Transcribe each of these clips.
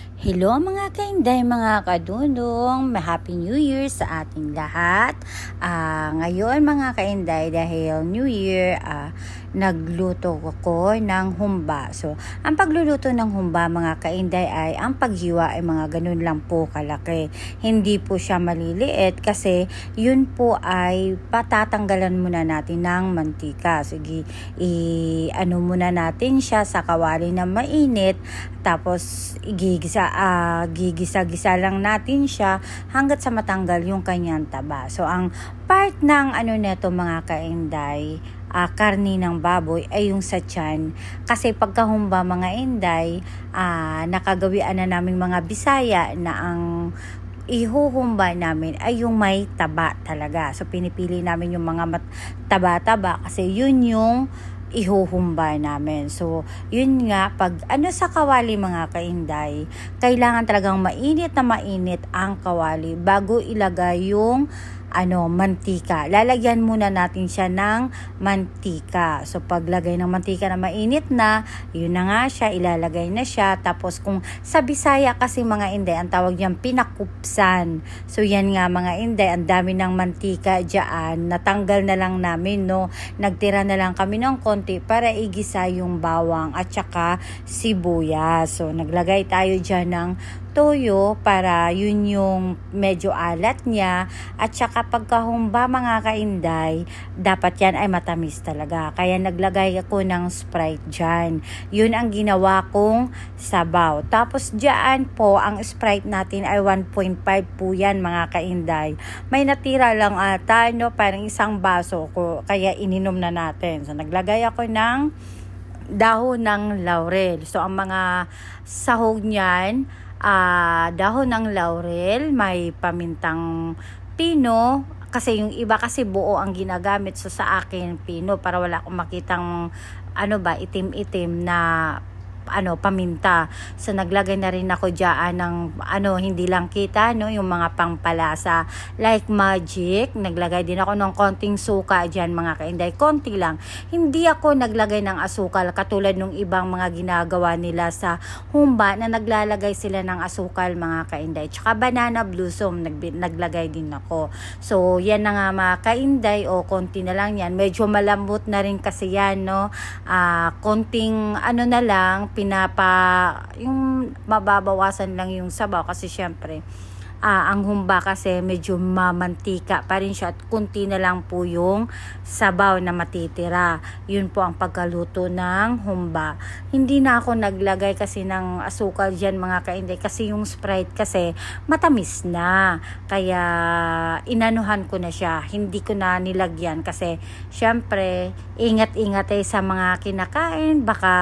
Hello mga kainday, mga kadudong, Happy New Year sa ating lahat. Ngayon mga kainday, dahil New Year, nagluto ko ng humba. So, ang pagluluto ng humba mga kainday ay ang paghiwa ay mga ganun lang po kalaki. Hindi po siya maliliit kasi yun po ay patatanggalan muna natin ng mantika. Sige, ano muna natin siya sa kawali na mainit, tapos gigisa-gisa lang natin siya hanggat sa matanggal yung kanyang taba. So, ang part ng neto mga kainday, karni ng baboy ay yung sa tiyan. Kasi pagkahumba mga inday, nakagawian na naming mga Bisaya na ang ihuhumba namin ay yung may taba talaga. So, pinipili namin yung mga taba-taba kasi yun yung ihuhumba namin. So, yun nga, pag sa kawali mga kainday, kailangan talagang mainit na mainit ang kawali bago ilagay yung mantika. Lalagyan muna natin siya ng mantika. So, paglagay ng mantika na mainit na, yun na nga siya, ilalagay na siya. Tapos, kung sa Bisaya kasi mga inday, ang tawag niyang pinakupsan. So, yan nga mga inday, ang dami ng mantika dyan. Natanggal na lang namin, no? Nagtira na lang kami ng konti para igisa yung bawang at saka sibuyas. So, naglagay tayo dyan ng toyo para yun yung medyo alat niya, at saka pagkahumba mga kainday, dapat yan ay matamis talaga, kaya naglagay ako ng Sprite dyan. Yun ang ginawa kong sabaw. Tapos dyan po, ang Sprite natin ay 1.5 po yan mga kainday. May natira lang ata, no? Parang isang baso ko, kaya ininom na natin. So naglagay ako ng dahon ng laurel. So ang mga sahog niyan, dahon ng laurel, may pamintang pino, kasi yung iba kasi buo ang ginagamit. So sa akin pino, para wala akong makitang itim-itim na paminta. So naglagay na rin ako diyan ng hindi lang kita, no, yung mga pangpalasa like magic. Naglagay din ako ng konting suka diyan mga kainday, konti lang. Hindi ako naglagay ng asukal katulad nung ibang mga ginagawa nila sa humba na naglalagay sila ng asukal mga kainday. Tsaka banana blossom naglagay din ako. So yan na nga mga kainday, konti na lang yan. Medyo malambot na rin kasi yan, no. Konting na lang, yung mababawasan lang yung sabaw kasi syempre ang humba kasi medyo mamantika pa rin siya at kunti na lang po yung sabaw na matitira. Yun po ang pagkaluto ng humba. Hindi na ako naglagay kasi ng asukal dyan mga kainday kasi yung Sprite kasi matamis na. Kaya inanuhan ko na siya. Hindi ko na nilagyan kasi syempre ingat-ingat sa mga kinakain. Baka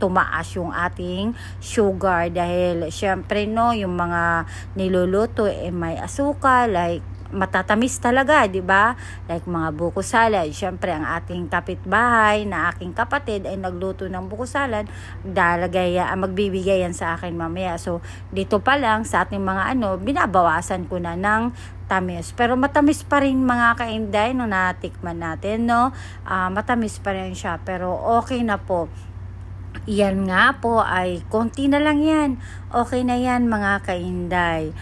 tumaas yung ating sugar dahil syempre yung mga niluluto may asukal, like matatamis talaga, di ba? Like mga buko salad. Syempre ang ating kapitbahay na aking kapatid ay nagluto ng buko salad, magbibigay yan sa akin mamaya. So dito pa lang sa ating mga binabawasan ko na ng tamis. Pero matamis pa rin mga kainday nung natikman natin, no? Matamis pa rin siya pero okay na po. Yan nga po ay konti na lang yan. Okay na yan mga kainday.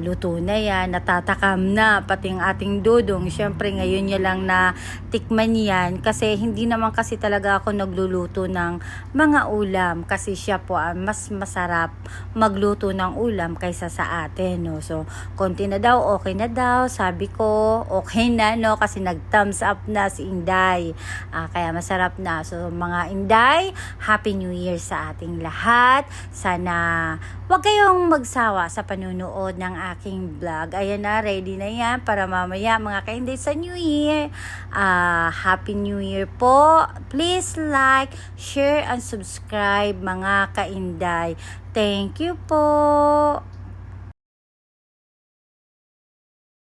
Luto na yan, natatakam na pati ang ating dudong. Syempre ngayon niya lang na tikman yan kasi hindi naman kasi talaga ako nagluluto ng mga ulam kasi siya po mas masarap magluto ng ulam kaysa sa atin, no? So konti na daw, okay na daw, sabi ko okay na, no, kasi nag thumbs up na si Inday. Kaya masarap na. So mga Inday, Happy New Year sa ating lahat. Sana huwag kayong magsawa sa panunood ng aking vlog. Ayan na, ready na yan para mamaya mga kainday sa New Year. Happy New Year po. Please like, share, and subscribe mga kainday. Thank you po.